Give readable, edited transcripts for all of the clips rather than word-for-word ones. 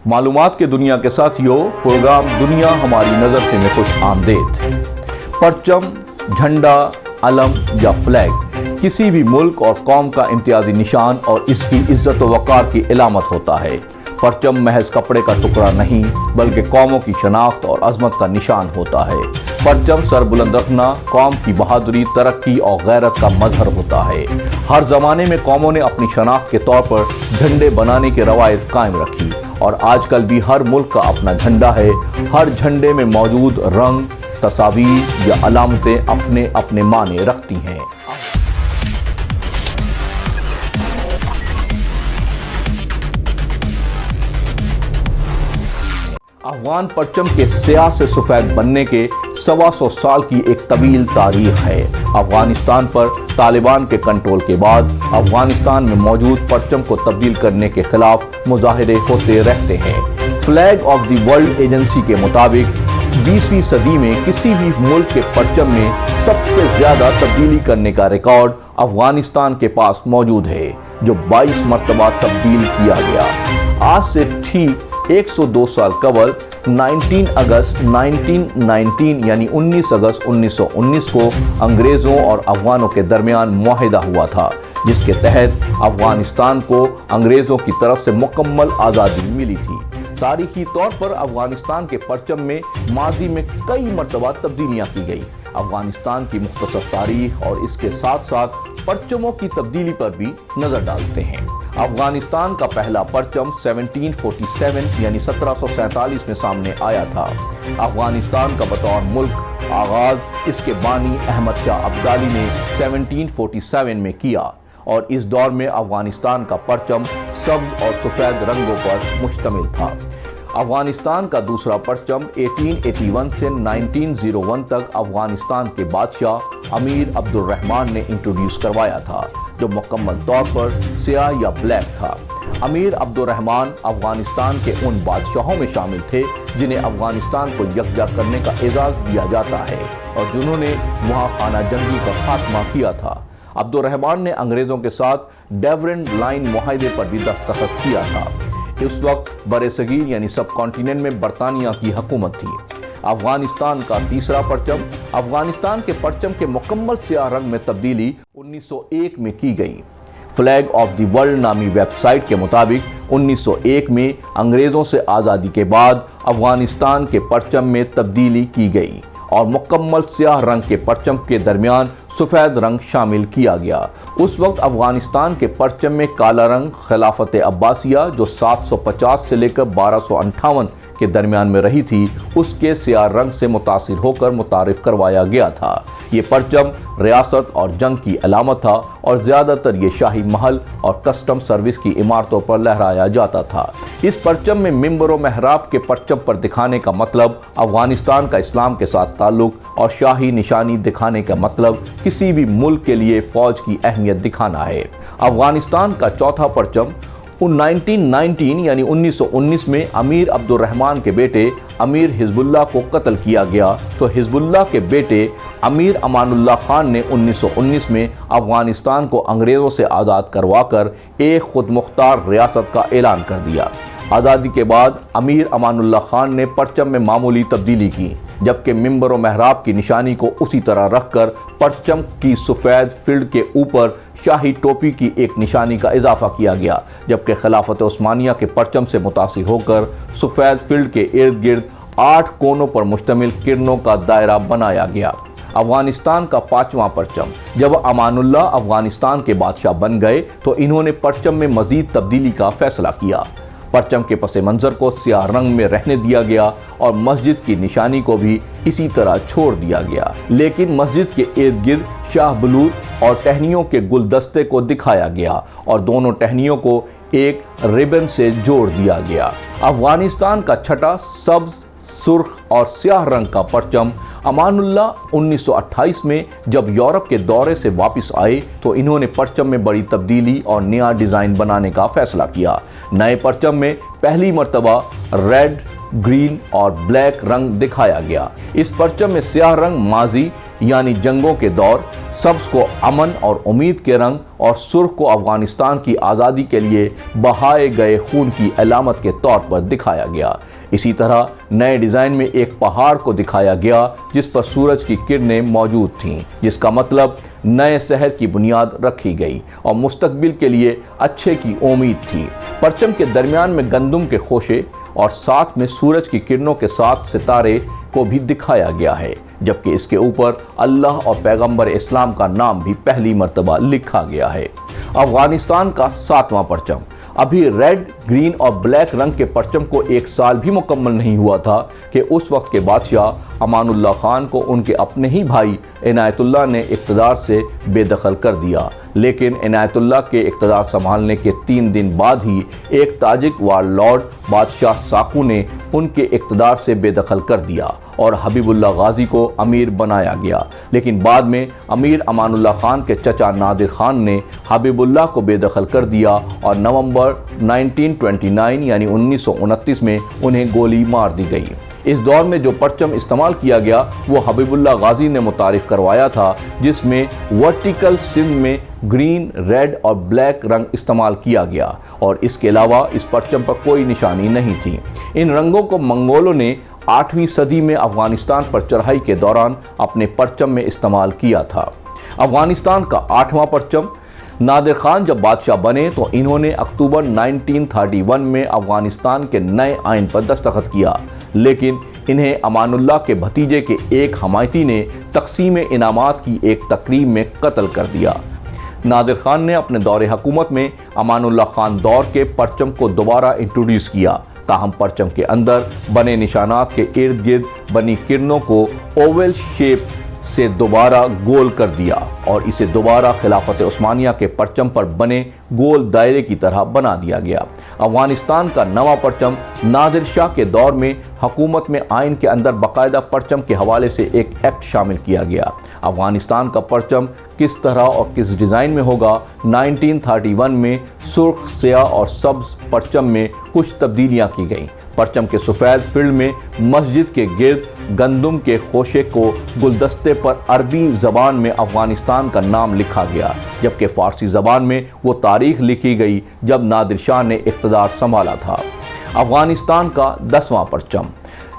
معلومات کے دنیا کے ساتھیوں، پروگرام دنیا ہماری نظر سے میں خوش آمدید۔ پرچم، جھنڈا، علم یا فلیگ کسی بھی ملک اور قوم کا امتیازی نشان اور اس کی عزت و وقار کی علامت ہوتا ہے۔ پرچم محض کپڑے کا ٹکڑا نہیں بلکہ قوموں کی شناخت اور عظمت کا نشان ہوتا ہے۔ پرچم سر بلند رکھنا قوم کی بہادری، ترقی اور غیرت کا مظہر ہوتا ہے۔ ہر زمانے میں قوموں نے اپنی شناخت کے طور پر جھنڈے بنانے کی روایت قائم رکھی اور آج کل بھی ہر ملک کا اپنا جھنڈا ہے۔ ہر جھنڈے میں موجود رنگ، تصاویر یا علامتیں اپنے اپنے معنی رکھتی ہیں۔ افغان پرچم کے سیاہ سے سفید بننے کے 125 سال کی ایک طویل تاریخ ہے۔ افغانستان پر طالبان کے کنٹرول کے بعد افغانستان میں موجود پرچم کو تبدیل کرنے کے خلاف مظاہرے ہوتے رہتے ہیں۔ Flag of the world agency کے مطابق 20ویں صدی میں کسی بھی ملک کے پرچم میں سب سے زیادہ تبدیلی کرنے کا ریکارڈ افغانستان کے پاس موجود ہے، جو 22 مرتبہ تبدیل کیا گیا۔ آج سے ٹھیک 102 سال قبل 19 اگست 1919 یعنی 19 اگست 1919 کو انگریزوں اور افغانوں کے درمیان معاہدہ ہوا تھا، جس کے تحت افغانستان کو انگریزوں کی طرف سے مکمل آزادی ملی تھی۔ تاریخی طور پر افغانستان کے پرچم میں ماضی میں کئی مرتبہ تبدیلیاں کی گئی۔ افغانستان کی مختصر تاریخ اور اس کے ساتھ ساتھ پرچموں کی تبدیلی پر بھی نظر ڈالتے ہیں۔ افغانستان کا پہلا پرچم 1747 یعنی 1747 میں سامنے آیا تھا۔ افغانستان کا بطور ملک آغاز اس کے بانی احمد شاہ ابدالی نے 1747 میں کیا اور اس دور میں افغانستان کا پرچم سبز اور سفید رنگوں پر مشتمل تھا۔ افغانستان کا دوسرا پرچم 1881 سے 1901 تک افغانستان کے بادشاہ امیر عبد الرحمن نے انٹروڈیوس کروایا تھا، جو مکمل طور پر سیاہ یا بلیک تھا۔ امیر عبد الرحمن افغانستان کے ان بادشاہوں میں شامل تھے جنہیں افغانستان کو یکجا کرنے کا اعزاز دیا جاتا ہے اور جنہوں نے وہاں خانہ جنگی کا خاتمہ کیا تھا۔ عبد الرحمن نے انگریزوں کے ساتھ ڈیورنٹ لائن معاہدے پر بھی دستخط کیا تھا۔ اس وقت برصغیر یعنی سب کانٹیننٹ میں برطانیہ کی حکومت تھی۔ افغانستان کا تیسرا پرچم، افغانستان کے پرچم کے مکمل سیاہ رنگ میں تبدیلی 1901 میں کی گئی۔ فلیگ آف دی ورلڈ نامی ویب سائٹ کے مطابق 1901 میں انگریزوں سے آزادی کے بعد افغانستان کے پرچم میں تبدیلی کی گئی اور مکمل سیاہ رنگ کے پرچم کے درمیان سفید رنگ شامل کیا گیا۔ اس وقت افغانستان کے پرچم میں کالا رنگ خلافت عباسیہ جو 750 سے لے کر 1258 کے درمیان میں رہی تھی، اس کے سیاہ رنگ سے متاثر ہو کر متعارف کروایا گیا تھا۔ یہ پرچم ریاست اور جنگ کی علامت تھا اور زیادہ تر یہ شاہی محل اور کسٹم سروس کی عمارتوں پر لہرایا جاتا تھا۔ اس پرچم میں منبر و محراب کے پرچم پر دکھانے کا مطلب افغانستان کا اسلام کے ساتھ تعلق اور شاہی نشانی دکھانے کا مطلب کسی بھی ملک کے لیے فوج کی اہمیت دکھانا ہے۔ افغانستان کا چوتھا پرچم 1919 یعنی 1919 میں امیر عبد الرحمن کے بیٹے امیر حزب اللہ کو قتل کیا گیا تو حزب اللہ کے بیٹے امیر امان اللہ خان نے 1919 میں افغانستان کو انگریزوں سے آزاد کروا کر ایک خود مختار ریاست کا اعلان کر دیا۔ آزادی کے بعد امیر امان اللہ خان نے پرچم میں معمولی تبدیلی کی، جبکہ منبر و محراب کی نشانی کو اسی طرح رکھ کر پرچم کی سفید فیلڈ کے اوپر شاہی ٹوپی کی ایک نشانی کا اضافہ کیا گیا، جبکہ خلافت عثمانیہ کے پرچم سے متاثر ہو کر سفید فیلڈ کے ارد گرد 8 کونوں پر مشتمل کرنوں کا دائرہ بنایا گیا۔ افغانستان کا پانچواں پرچم، جب امان اللہ افغانستان کے بادشاہ بن گئے تو انہوں نے پرچم میں مزید تبدیلی کا فیصلہ کیا۔ پرچم کے پس منظر کو سیاہ رنگ میں رہنے دیا گیا اور مسجد کی نشانی کو بھی اسی طرح چھوڑ دیا گیا، لیکن مسجد کے ارد گرد شاہ بلوط اور ٹہنیوں کے گلدستے کو دکھایا گیا اور دونوں ٹہنیوں کو ایک ربن سے جوڑ دیا گیا۔ افغانستان کا چھٹا سبز، سرخ اور سیاہ رنگ کا پرچم امان اللہ 1928 میں جب یورپ کے دورے سے واپس آئے تو انہوں نے پرچم میں بڑی تبدیلی اور نیا ڈیزائن بنانے کا فیصلہ کیا۔ نئے پرچم میں پہلی مرتبہ ریڈ، گرین اور بلیک رنگ دکھایا گیا۔ اس پرچم میں سیاہ رنگ ماضی یعنی جنگوں کے دور، سبز کو امن اور امید کے رنگ اور سرخ کو افغانستان کی آزادی کے لیے بہائے گئے خون کی علامت کے طور پر دکھایا گیا۔ اسی طرح نئے ڈیزائن میں ایک پہاڑ کو دکھایا گیا جس پر سورج کی کرنیں موجود تھیں، جس کا مطلب نئے شہر کی بنیاد رکھی گئی اور مستقبل کے لیے اچھے کی امید تھی۔ پرچم کے درمیان میں گندم کے خوشے اور ساتھ میں سورج کی کرنوں کے ساتھ ستارے کو بھی دکھایا گیا ہے، جبکہ اس کے اوپر اللہ اور پیغمبر اسلام کا نام بھی پہلی مرتبہ لکھا گیا ہے۔ افغانستان کا 7واں پرچم۔ ابھی ریڈ، گرین اور بلیک رنگ کے پرچم کو 1 سال بھی مکمل نہیں ہوا تھا کہ اس وقت کے بادشاہ امان اللہ خان کو ان کے اپنے ہی بھائی عنایت اللہ نے اقتدار سے بے دخل کر دیا، لیکن عنایت اللہ کے اقتدار سنبھالنے کے 3 دن بعد ہی ایک تاجک وار لارڈ بادشاہ ساکو نے ان کے اقتدار سے بے دخل کر دیا اور حبیب اللہ غازی کو امیر بنایا گیا۔ لیکن بعد میں امیر امان اللہ خان کے چچا نادر خان نے حبیب اللہ کو بے دخل کر دیا اور نومبر 1929 یعنی 1929 میں انہیں گولی مار دی گئی۔ اس دور میں جو پرچم استعمال کیا گیا وہ حبیب اللہ غازی نے متعارف کروایا تھا، جس میں ورٹیکل سندھ میں گرین، ریڈ اور بلیک رنگ استعمال کیا گیا اور اس کے علاوہ اس پرچم پر کوئی نشانی نہیں تھی۔ ان رنگوں کو منگولوں نے 8ویں صدی میں افغانستان پر چڑھائی کے دوران اپنے پرچم میں استعمال کیا تھا۔ افغانستان کا 8واں پرچم۔ نادر خان جب بادشاہ بنے تو انہوں نے اکتوبر 1931 میں افغانستان کے نئے آئین پر دستخط کیا، لیکن انہیں امان اللہ کے بھتیجے کے ایک حمایتی نے تقسیم انعامات کی ایک تقریب میں قتل کر دیا۔ نادر خان نے اپنے دور حکومت میں امان اللہ خان دور کے پرچم کو دوبارہ انٹروڈیوس کیا، تاہم پرچم کے اندر بنے نشانات کے ارد گرد بنی کرنوں کو اوول شیپ سے دوبارہ گول کر دیا اور اسے دوبارہ خلافت عثمانیہ کے پرچم پر بنے گول دائرے کی طرح بنا دیا گیا۔ افغانستان کا 9واں پرچم۔ نادر شاہ کے دور میں حکومت میں آئین کے اندر باقاعدہ پرچم کے حوالے سے ایک ایکٹ شامل کیا گیا۔ افغانستان کا پرچم کس طرح اور کس ڈیزائن میں ہوگا؟ 1931 میں سرخ، سیاہ اور سبز پرچم میں کچھ تبدیلیاں کی گئیں۔ پرچم کے سفید فیلڈ میں مسجد کے گرد گندم کے خوشے کو گلدستے پر عربی زبان میں افغانستان کا نام لکھا گیا، جبکہ فارسی زبان میں وہ تاریخ لکھی گئی جب نادر شاہ نے اقتدار سنبھالا تھا۔ افغانستان کا 10واں پرچم۔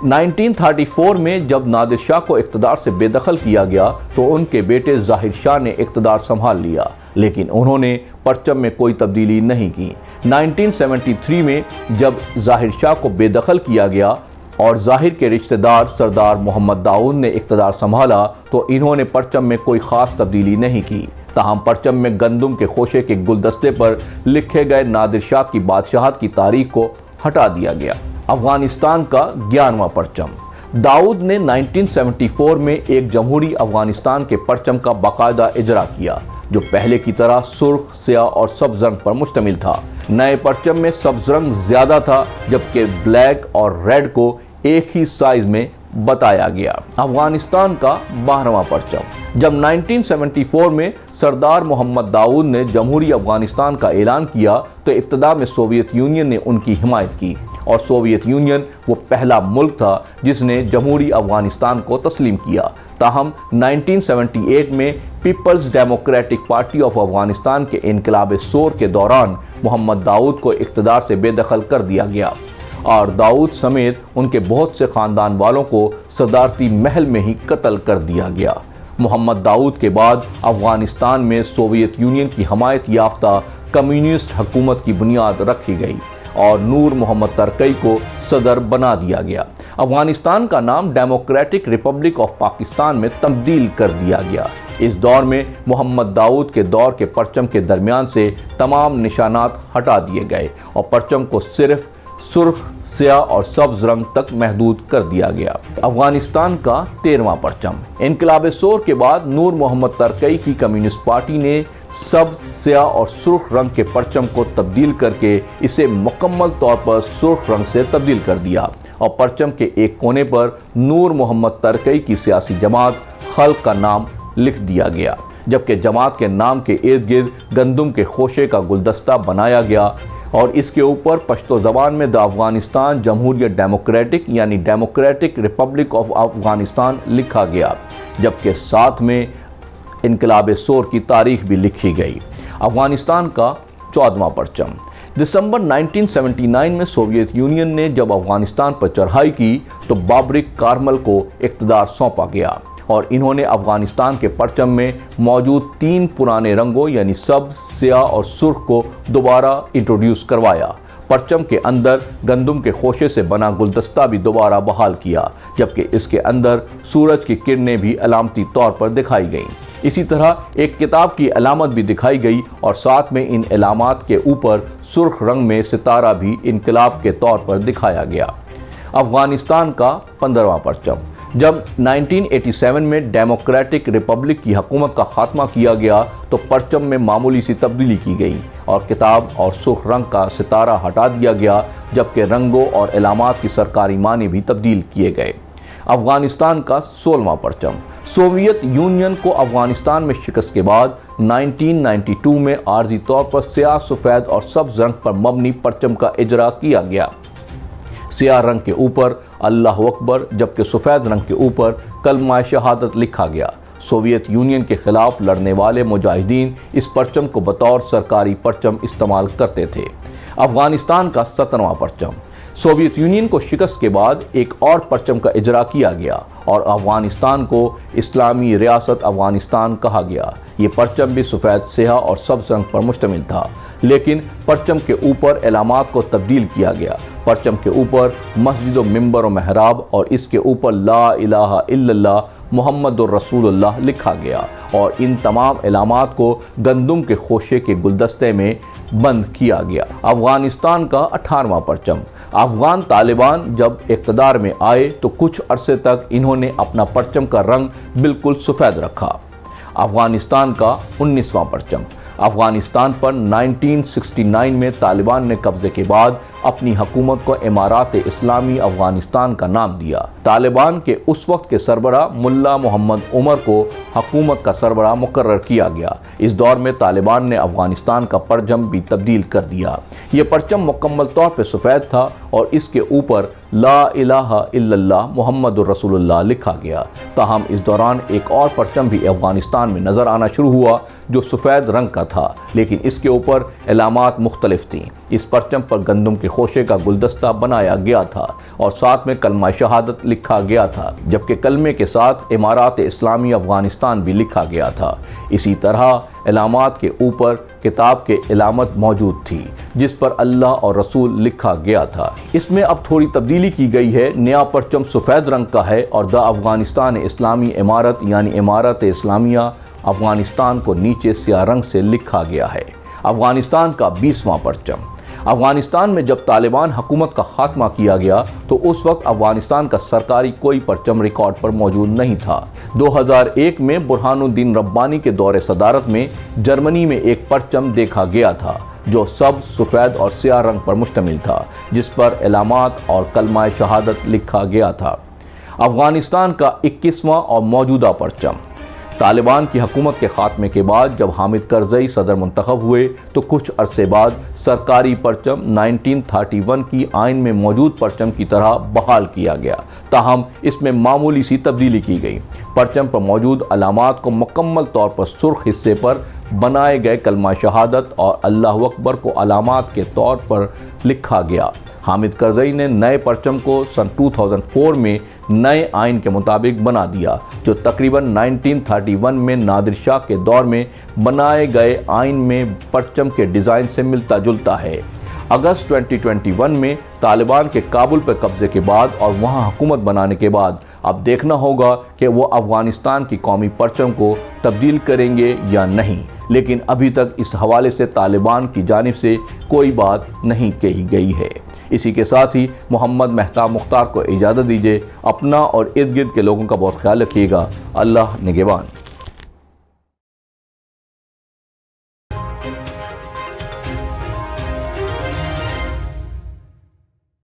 1934 میں جب نادر شاہ کو اقتدار سے بے دخل کیا گیا تو ان کے بیٹے ظاہر شاہ نے اقتدار سنبھال لیا، لیکن انہوں نے پرچم میں کوئی تبدیلی نہیں کی۔ 1973 میں جب ظاہر شاہ کو بے دخل کیا گیا اور ظاہر کے رشتہ دار سردار محمد داؤد نے اقتدار سنبھالا تو انہوں نے پرچم میں کوئی خاص تبدیلی نہیں کی، تاہم پرچم میں گندم کے خوشے کے گلدستے پر لکھے گئے نادر شاہ کی بادشاہت کی تاریخ کو ہٹا دیا گیا۔ افغانستان کا 11واں پرچم۔ داؤد نے 1974 میں ایک جمہوری افغانستان کے پرچم کا باقاعدہ اجرا کیا، جو پہلے کی طرح سرخ، سیاہ اور سبز رنگ پر مشتمل تھا۔ نئے پرچم میں سبز رنگ زیادہ تھا، جبکہ بلیک اور ریڈ کو ایک ہی سائز میں بتایا گیا۔ افغانستان کا 12واں پرچم۔ جب 1974 میں سردار محمد داؤد نے جمہوری افغانستان کا اعلان کیا تو ابتدا میں سوویت یونین نے ان کی حمایت کی، اور سوویت یونین وہ پہلا ملک تھا جس نے جمہوری افغانستان کو تسلیم کیا۔ تاہم 1978 میں people's democratic party of Afghanistan کے انقلاب سور کے دوران محمد داؤد کو اقتدار سے بے دخل کر دیا گیا اور داؤد سمیت ان کے بہت سے خاندان والوں کو صدارتی محل میں ہی قتل کر دیا گیا۔ محمد داؤد کے بعد افغانستان میں سوویت یونین کی حمایت یافتہ کمیونسٹ حکومت کی بنیاد رکھی گئی اور نور محمد ترکی کو صدر بنا دیا گیا۔ افغانستان کا نام ڈیموکریٹک ریپبلک آف پاکستان میں تبدیل کر دیا گیا۔ اس دور میں محمد داؤد کے دور کے پرچم کے درمیان سے تمام نشانات ہٹا دیے گئے اور پرچم کو صرف سرخ، سیاہ اور سبز رنگ تک محدود کر دیا گیا۔ افغانستان کا 13واں پرچم۔ انقلاب سور کے بعد نور محمد ترکی کی کمیونسٹ پارٹی نے سبز، سیاہ اور سرخ رنگ کے پرچم کو تبدیل کر کے اسے مکمل طور پر سرخ رنگ سے تبدیل کر دیا اور پرچم کے ایک کونے پر نور محمد ترکی کی سیاسی جماعت خلق کا نام لکھ دیا گیا، جبکہ جماعت کے نام کے ارد گرد گندم کے خوشے کا گلدستہ بنایا گیا اور اس کے اوپر پشتو زبان میں دا افغانستان جمہوریہ ڈیموکریٹک یعنی ڈیموکریٹک ریپبلک آف افغانستان لکھا گیا، جبکہ ساتھ میں انقلاب سور کی تاریخ بھی لکھی گئی۔ افغانستان کا 14واں پرچم۔ دسمبر 1979 میں سوویت یونین نے جب افغانستان پر چڑھائی کی تو بابرک کارمل کو اقتدار سونپا گیا اور انہوں نے افغانستان کے پرچم میں موجود 3 پرانے رنگوں یعنی سبز، سیاہ اور سرخ کو دوبارہ انٹروڈیوس کروایا۔ پرچم کے اندر گندم کے خوشے سے بنا گلدستہ بھی دوبارہ بحال کیا، جبکہ اس کے اندر سورج کی کرنیں بھی علامتی طور پر دکھائی گئیں۔ اسی طرح ایک کتاب کی علامت بھی دکھائی گئی اور ساتھ میں ان علامات کے اوپر سرخ رنگ میں ستارہ بھی انقلاب کے طور پر دکھایا گیا۔ افغانستان کا 15واں پرچم۔ جب 1987 میں ڈیموکریٹک ریپبلک کی حکومت کا خاتمہ کیا گیا تو پرچم میں معمولی سی تبدیلی کی گئی اور کتاب اور سرخ رنگ کا ستارہ ہٹا دیا گیا، جبکہ رنگوں اور علامات کی سرکاری معنی بھی تبدیل کیے گئے۔ افغانستان کا 16واں پرچم۔ سوویت یونین کو افغانستان میں شکست کے بعد 1992 میں عارضی طور پر سیاہ، سفید اور سبز رنگ پر مبنی پرچم کا اجرا کیا گیا۔ سیاہ رنگ کے اوپر اللہ اکبر جبکہ سفید رنگ کے اوپر کلمہ شہادت لکھا گیا۔ سوویت یونین کے خلاف لڑنے والے مجاہدین اس پرچم کو بطور سرکاری پرچم استعمال کرتے تھے۔ افغانستان کا 17واں پرچم۔ سوویت یونین کو شکست کے بعد ایک اور پرچم کا اجرا کیا گیا اور افغانستان کو اسلامی ریاست افغانستان کہا گیا۔ یہ پرچم بھی سفید، سیاہ اور سبز رنگ پر مشتمل تھا، لیکن پرچم کے اوپر علامات کو تبدیل کیا گیا۔ پرچم کے اوپر مسجد و منبر و محراب اور اس کے اوپر لا الہ الا اللہ محمد الرسول اللہ لکھا گیا اور ان تمام علامات کو گندم کے خوشے کے گلدستے میں بند کیا گیا۔ افغانستان کا 18واں پرچم۔ افغان طالبان جب اقتدار میں آئے تو کچھ عرصے تک انہوں نے اپنا پرچم کا رنگ بالکل سفید رکھا۔ افغانستان کا 19واں پرچم۔ افغانستان پر 1969 میں طالبان نے قبضے کے بعد اپنی حکومت کو امارات اسلامی افغانستان کا نام دیا۔ طالبان کے اس وقت کے سربراہ ملا محمد عمر کو حکومت کا سربراہ مقرر کیا گیا۔ اس دور میں طالبان نے افغانستان کا پرچم بھی تبدیل کر دیا۔ یہ پرچم مکمل طور پہ سفید تھا اور اس کے اوپر لا الہ الا اللہ محمد الرسول اللہ لکھا گیا۔ تاہم اس دوران ایک اور پرچم بھی افغانستان میں نظر آنا شروع ہوا جو سفید رنگ کا تھا، لیکن اس کے اوپر علامات مختلف تھیں۔ اس پرچم پر گندم کے خوشے کا گلدستہ بنایا گیا تھا اور ساتھ میں کلمہ شہادت لکھا گیا تھا، جبکہ کلمے کے ساتھ امارات اسلامی افغانستان بھی لکھا گیا تھا۔ اسی طرح علامات کے اوپر کتاب کے علامت موجود تھی جس پر اللہ اور رسول لکھا گیا تھا۔ اس میں اب تھوڑی تبدیلی کی گئی ہے۔ نیا پرچم سفید رنگ کا ہے اور دا افغانستان اسلامی امارت یعنی امارت اسلامیہ افغانستان کو نیچے سیاہ رنگ سے لکھا گیا ہے۔ افغانستان کا 20واں پرچم۔ افغانستان میں جب طالبان حکومت کا خاتمہ کیا گیا تو اس وقت افغانستان کا سرکاری کوئی پرچم ریکارڈ پر موجود نہیں تھا۔ 2001 میں برہان الدین ربانی کے دور صدارت میں جرمنی میں ایک پرچم دیکھا گیا تھا جو سبز، سفید اور سیاہ رنگ پر مشتمل تھا، جس پر علامات اور کلمہ شہادت لکھا گیا تھا۔ افغانستان کا 21واں اور موجودہ پرچم۔ طالبان کی حکومت کے خاتمے کے بعد جب حامد کرزئی صدر منتخب ہوئے تو کچھ عرصے بعد سرکاری پرچم 1931 کی آئین میں موجود پرچم کی طرح بحال کیا گیا، تاہم اس میں معمولی سی تبدیلی کی گئی۔ پرچم پر موجود علامات کو مکمل طور پر سرخ حصے پر بنائے گئے کلمہ شہادت اور اللہ اکبر کو علامات کے طور پر لکھا گیا۔ حامد کرزئی نے نئے پرچم کو سن 2004 میں نئے آئین کے مطابق بنا دیا، جو تقریباً 1931 میں نادر شاہ کے دور میں بنائے گئے آئین میں پرچم کے ڈیزائن سے ملتا جلتا ہے۔ اگست 2021 میں طالبان کے کابل پر قبضے کے بعد اور وہاں حکومت بنانے کے بعد اب دیکھنا ہوگا کہ وہ افغانستان کی قومی پرچم کو تبدیل کریں گے یا نہیں، لیکن ابھی تک اس حوالے سے طالبان کی جانب سے کوئی بات نہیں کہی گئی ہے۔ اسی کے ساتھ ہی محمد مہتاب مختار کو اجازت دیجیے۔ اپنا اور ارد گرد کے لوگوں کا بہت خیال رکھیے گا۔ اللہ نگہبان۔